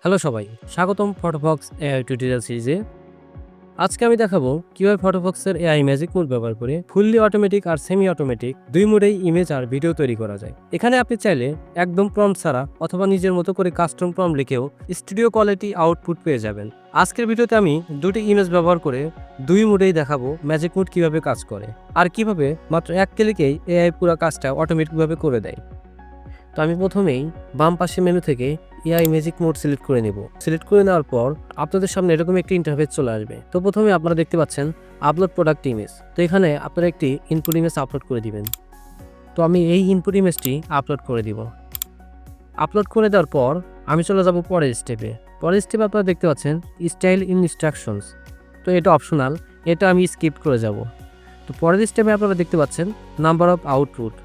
Hello সবাই, স্বাগতম ফটোফক্স AI tutorial সিরিজে। আজকে আমি দেখাবো কিভাবে ফটোফক্সের এআই ম্যাজিক মোড ব্যবহার করে ফুললি অটোমেটিক আর সেমি অটোমেটিক দুই মোডেই ইমেজ আর ভিডিও তৈরি করা যায়। এখানে আপনি চাইলে একদম প্রম্পট ছাড়া অথবা নিজের মতো করে কাস্টম প্রম্পট লিখেও স্টুডিও কোয়ালিটি আউটপুট পেয়ে যাবেন। আজকের ভিডিওতে আমি দুটি ইমেজ ব্যবহার করে দুই মোডেই দেখাবো ম্যাজিক মোড কিভাবে কাজ করে আর কিভাবে মাত্র এক ক্লিকেই এআই পুরো কাজটা অটোমেটিকভাবে করে দেয়। তো আমি প্রথমেই বাম পাশে মেনু থেকে এআই ম্যাজিক মোড সিলেক্ট করে নেব। সিলেক্ট করে নেওয়ার পর আপনাদের সামনে এরকম একটি ইন্টারফেস চলে আসবে। তো প্রথমে আপনারা দেখতে পাচ্ছেন আপলোড প্রোডাক্ট ইমেজ। তো এখানে আপনারা একটি ইনপুট ইমেজ আপলোড করে দিবেন। তো আমি এই ইনপুট ইমেজটি আপলোড করে দিব। আপলোড করে দেওয়ার পর আমি চলে যাব পরের স্টেপে। পরের স্টেপে আপনারা দেখতে পাচ্ছেন স্টাইল ইনস্ট্রাকশনস। তো এটা অপশনাল, এটা আমি স্কিপ করে যাব। তো পরের স্টেপে আপনারা দেখতে পাচ্ছেন নাম্বার অফ আউটপুট।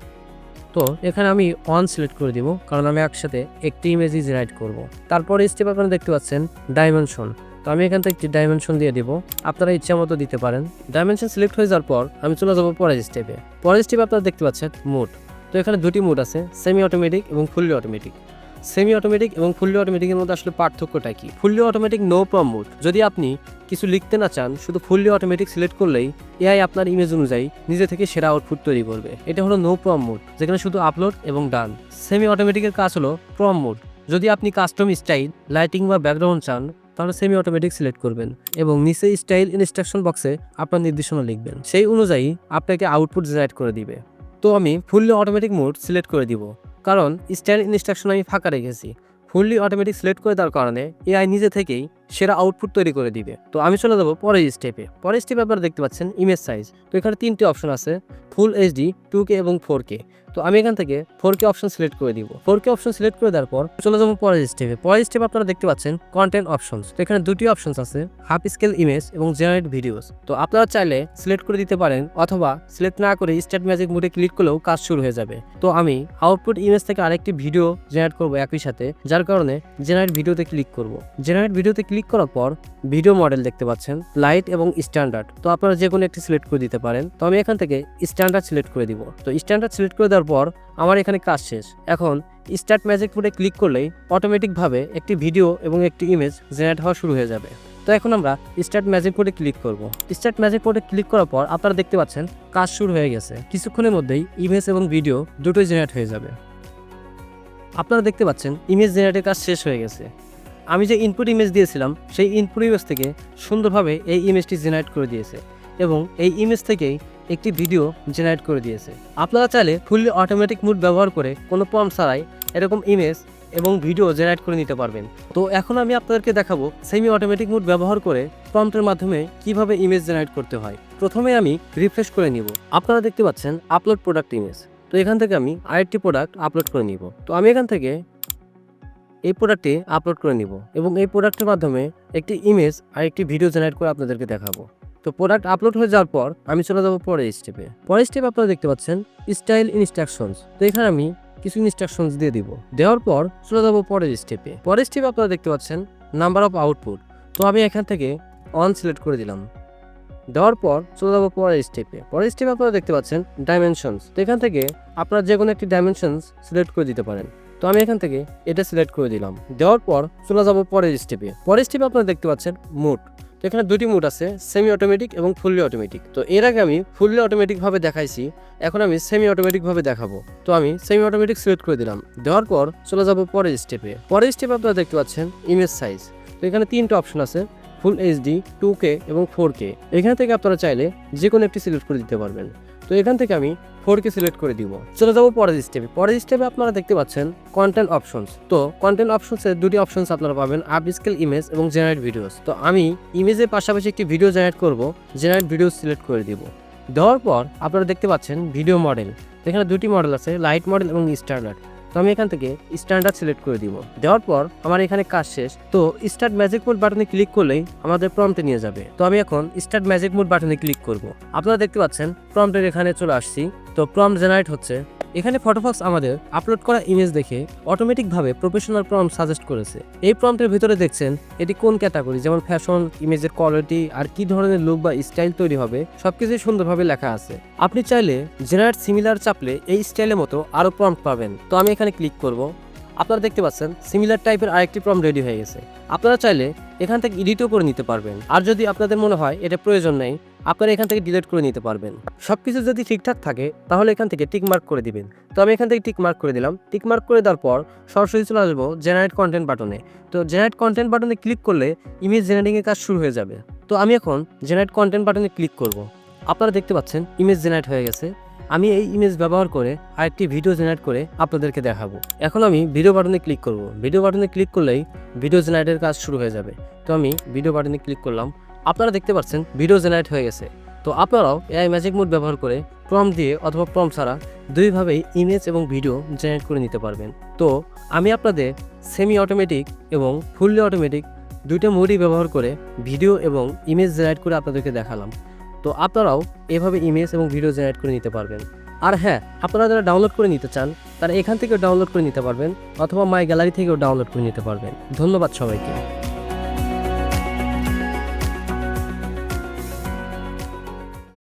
তো এখানে আমি অন সিলেক্ট করে দিব, কারণ আমি একসাথে একটি ইমেজই জেনারেট করব। তারপরে স্টেপ আপনারা দেখতে পাচ্ছেন ডাইমেনশন। তো আমি এখান থেকে একটি ডাইমেনশন দিয়ে দিব, আপনারা ইচ্ছা মতো দিতে পারেন। ডাইমেনশন সিলেক্ট হয়ে যাওয়ার পর আমি চলে যাব পরের স্টেপে। পরের স্টেপে আপনারা দেখতে পাচ্ছেন মোড। তো এখানে দুটি মোড আছে, সেমি অটোমেটিক এবং ফুললি অটোমেটিক। সেমি অটোমেটিক এবং ফুললি অটোমেটিকের মধ্যে আসলে পার্থক্যটা কি? Fully automatic no prompt mode. যদি আপনি কিছু লিখতে না চান, শুধু ফুললি অটোমেটিক সিলেক্ট করলেই এআই আপনার ইমেজ অনুযায়ী নিজে থেকে সেরা আউটপুট তৈরি করবে। এটা হলো নো প্রম্পট মোড, যেখানে শুধু আপলোড এবং ডান। সেমি অটোমেটিকের কাজ হলো প্রম্পট মোড। যদি আপনি কাস্টম স্টাইল, লাইটিং বা ব্যাকগ্রাউন্ড চান, তাহলে সেমি অটোমেটিক সিলেক্ট করবেন এবং নিচে স্টাইল ইনস্ট্রাকশন বক্সে আপনার নির্দেশনা লিখবেন। সেই অনুযায়ী আপনাকে আউটপুট জেনারেট করে দিবে। তো আমি ফুললি অটোমেটিক মোড সিলেক্ট করে দিব, কারণ স্টাইল ইনস্ট্রাকশন আমি ফাঁকা রেখেছি। ফুললি অটোমেটিক সিলেক্ট করে দেওয়ার কারণে এআই নিজে থেকেই সেরা আউটপুট তৈরি করে দিবে। তো আমি চলে যাবো পরের স্টেপে। পরের স্টেপে আপনারা দেখতে পাচ্ছেন ইমেজ সাইজ। তো এখানে তিনটি অপশন আছে, ফুল এইচডি, 2K এবং 4K। তো আমি এখান থেকে 4K অপশন সিলেক্ট করে দিব। 4K অপশন সিলেক্ট করে দেওয়ার পর চলে যাবো পরের স্টেপে। পরের স্টেপে আপনারা দেখতে পাচ্ছেন কন্টেন্ট অপশনস। তো এখানে দুটি অপশনস আছে, হাফ স্কেল ইমেজ এবং জেনারেট ভিডিওস। তো আপনারা চাইলে সিলেক্ট করে দিতে পারেন, অথবা সিলেক্ট না করে স্টার্ট ম্যাজিক মোডে ক্লিক করলেও কাজ শুরু হয়ে যাবে। তো আমি আউটপুট ইমেজ থেকে আরেকটি ভিডিও জেনারেট করবো একই সাথে, যার কারণে জেনারেট ভিডিওতে ক্লিক করব। জেনারেট ভিডিওতে ক্লিক করার পর ভিডিও মডেল দেখতে পাচ্ছেন লাইট এবং স্ট্যান্ডার্ড। তো আপনারা যে কোনো একটি সিলেক্ট করে দিতে পারেন। তো আমি এখান থেকে স্ট্যান্ডার্ড সিলেক্ট করে দিব। তো স্ট্যান্ডার্ড সিলেক্ট করে দেওয়ার পর আমার এখানে কাজ শেষ। এখন স্টার্ট ম্যাজিক মোডে ক্লিক করলেই অটোমেটিকভাবে একটি ভিডিও এবং একটি ইমেজ জেনারেট হওয়া শুরু হয়ে যাবে। তো এখন আমরা স্টার্ট ম্যাজিক মোডে ক্লিক করব। স্টার্ট ম্যাজিক মোডে ক্লিক করার পর আপনারা দেখতে পাচ্ছেন কাজ শুরু হয়ে গেছে। কিছুক্ষণের মধ্যেই ইমেজ এবং ভিডিও দুটোই জেনারেট হয়ে যাবে। আপনারা দেখতে পাচ্ছেন ইমেজ জেনারেটের কাজ শেষ হয়ে গেছে। আমি যে ইনপুট ইমেজ দিয়েছিলাম, সেই ইনপুট ইমেজ থেকে সুন্দরভাবে এই ইমেজটি জেনারেট করে দিয়েছে এবং এই ইমেজ থেকেই একটি ভিডিও জেনারেট করে দিয়েছে। আপনারা চাইলে ফুললি অটোমেটিক মোড ব্যবহার করে কোনো প্রম্পট ছাড়াই এরকম ইমেজ এবং ভিডিও জেনারেট করে নিতে পারবেন। তো এখন আমি আপনাদেরকে দেখাবো সেমি অটোমেটিক মোড ব্যবহার করে প্রম্পটের মাধ্যমে কিভাবে ইমেজ জেনারেট করতে হয়। প্রথমে আমি রিফ্রেশ করে নিব। আপনারা দেখতে পাচ্ছেন আপলোড প্রোডাক্ট ইমেজ। তো এখান থেকে আমি আরেকটি প্রোডাক্ট আপলোড করে নিব। তো আমি এখান থেকে এই প্রোডাক্টটি আপলোড করে নিব এবং এই প্রোডাক্টের মাধ্যমে একটি ইমেজ আর একটি ভিডিও জেনারেট করে আপনাদেরকে দেখাবো। তো প্রোডাক্ট আপলোড হয়ে যাওয়ার পর আমি চলে যাবো পরের স্টেপে। পরের স্টেপে আপনারা দেখতে পাচ্ছেন স্টাইল ইনস্ট্রাকশনস। তো এখানে আমি কিছু ইনস্ট্রাকশনস দিয়ে দিব। দেওয়ার পর চলে যাবো পরের স্টেপে। পরের স্টেপে আপনারা দেখতে পাচ্ছেন নাম্বার অফ আউটপুট। তো আমি এখান থেকে অন সিলেক্ট করে দিলাম। দেওয়ার পর চলে যাবো পরের স্টেপে। পরের স্টেপে আপনারা দেখতে পাচ্ছেন ডাইমেনশনস। তো এখান থেকে আপনারা যে কোনো একটি ডাইমেনশনস সিলেক্ট করে দিতে পারেন। তো আমি এখান থেকে এটা সিলেক্ট করে দিলাম। দেওয়ার পর চলে যাবো পরের স্টেপে। পরের স্টেপে আপনারা দেখতে পাচ্ছেন মোড। তো এখানে দুটি মোড আছে, সেমি অটোমেটিক এবং ফুললি অটোমেটিক। তো এর আগে আমি ফুললি অটোমেটিকভাবে দেখাইছি, এখন আমি সেমি অটোমেটিকভাবে দেখাবো। তো আমি সেমি অটোমেটিক সিলেক্ট করে দিলাম। দেওয়ার পর চলে যাবো পরের স্টেপে। পরের স্টেপে আপনারা দেখতে পাচ্ছেন ইমেজ সাইজ। তো এখানে তিনটা অপশন আছে, ফুল এইচডি, 2K এবং 4K। এখান থেকে আপনারা চাইলে যে কোনো একটি সিলেক্ট করে দিতে পারবেন। তো এখান থেকে আমি 4K সিলেক্ট করে দিব। চলে যাবো পরের স্টেপে। পরের স্টেপে আপনারা দেখতে পাচ্ছেন কন্টেন্ট অপশনস। তো কন্টেন্ট অপশনসের দুটি অপশনস আপনারা পাবেন, আপ স্কেল ইমেজ এবং জেনারেট ভিডিওস। তো আমি ইমেজের পাশাপাশি একটি ভিডিও জেনারেট করব, জেনারেট ভিডিও সিলেক্ট করে দিব। দেওয়ার পর আপনারা দেখতে পাচ্ছেন ভিডিও মডেল। এখানে দুটি মডেল আছে, লাইট মডেল এবং স্ট্যান্ডার্ড। তো আমি এখান থেকে স্ট্যান্ডার্ড সিলেক্ট করে দিব। দেওয়ার পর আমার এখানে কাজ শেষ। তো স্টার্ট ম্যাজিক মোড বাটনে ক্লিক করলেই আমাদের প্রম্পটে নিয়ে যাবে। তো আমি এখন স্টার্ট ম্যাজিক মোড বাটনে ক্লিক করব। আপনারা দেখতে পাচ্ছেন প্রম্পটের এখানে চলে আসছি। তো প্রম্পট জেনারেট হচ্ছে। এখানে ফটোফক্স আমাদের আপলোড করা ইমেজ দেখে অটোমেটিকভাবে প্রফেশনাল প্রম্পট সাজেস্ট করেছে। এই প্রম্পটের ভিতরে দেখছেন এটি কোন ক্যাটাগরি, যেমন ফ্যাশন, ইমেজের কোয়ালিটি আর কি ধরনের লুক বা স্টাইল তৈরি হবে সবকিছুই সুন্দরভাবে লেখা আছে। আপনি চাইলে জেনারেট সিমিলার চাপলে এই স্টাইলের মতো আরো প্রম্পট পাবেন। তো আমি এখানে ক্লিক করব। আপনারা দেখতে পাচ্ছেন সিমিলার টাইপের আরেকটি প্রম্পট রেডি হয়ে গেছে। আপনারা চাইলে এখান থেকে এডিটও করে নিতে পারবেন, আর যদি আপনাদের মনে হয় এটা প্রয়োজন নেই আপনারা এখান থেকে ডিলিট করে নিতে পারবেন। সবকিছু যদি ঠিকঠাক থাকে তাহলে এখান থেকে টিক মার্ক করে দিবেন। তো আমি এখান থেকে টিক মার্ক করে দিলাম। টিক মার্ক করে দেওয়ার পর সরাসরি চলে আসবো জেনারেট কন্টেন্ট বাটনে। তো জেনারেট কন্টেন্ট বাটনে ক্লিক করলে ইমেজ জেনারেটিংয়ের কাজ শুরু হয়ে যাবে। তো আমি এখন জেনারেট কন্টেন্ট বাটনে ক্লিক করব। আপনারা দেখতে পাচ্ছেন ইমেজ জেনারেট হয়ে গেছে। আমি এই ইমেজ ব্যবহার করে আরেকটি ভিডিও জেনারেট করে আপনাদেরকে দেখাবো। এখন আমি ভিডিও বাটনে ক্লিক করব। ভিডিও বাটনে ক্লিক করলেই ভিডিও জেনারেটের কাজ শুরু হয়ে যাবে। তো আমি ভিডিও বাটনে ক্লিক করলাম। আপনারা দেখতে পাচ্ছেন ভিডিও জেনারেট হয়ে গেছে। তো আপনারাও এআই ম্যাজিক মোড ব্যবহার করে প্রম্পট দিয়ে অথবা প্রম্পট ছাড়া দুইভাবেই ইমেজ এবং ভিডিও জেনারেট করে নিতে পারবেন। তো আমি আপনাদের সেমি অটোমেটিক এবং ফুললি অটোমেটিক দুইটা মোডই ব্যবহার করে ভিডিও এবং ইমেজ জেনারেট করে আপনাদেরকে দেখালাম। তো আপনারাও এভাবে ইমেজ এবং ভিডিও জেনারেট করে নিতে পারবেন। আর হ্যাঁ, আপনারা যারা ডাউনলোড করে নিতে চান তারা এখান থেকেও ডাউনলোড করে নিতে পারবেন অথবা মাই গ্যালারি থেকেও ডাউনলোড করে নিতে পারবেন। ধন্যবাদ সবাইকে।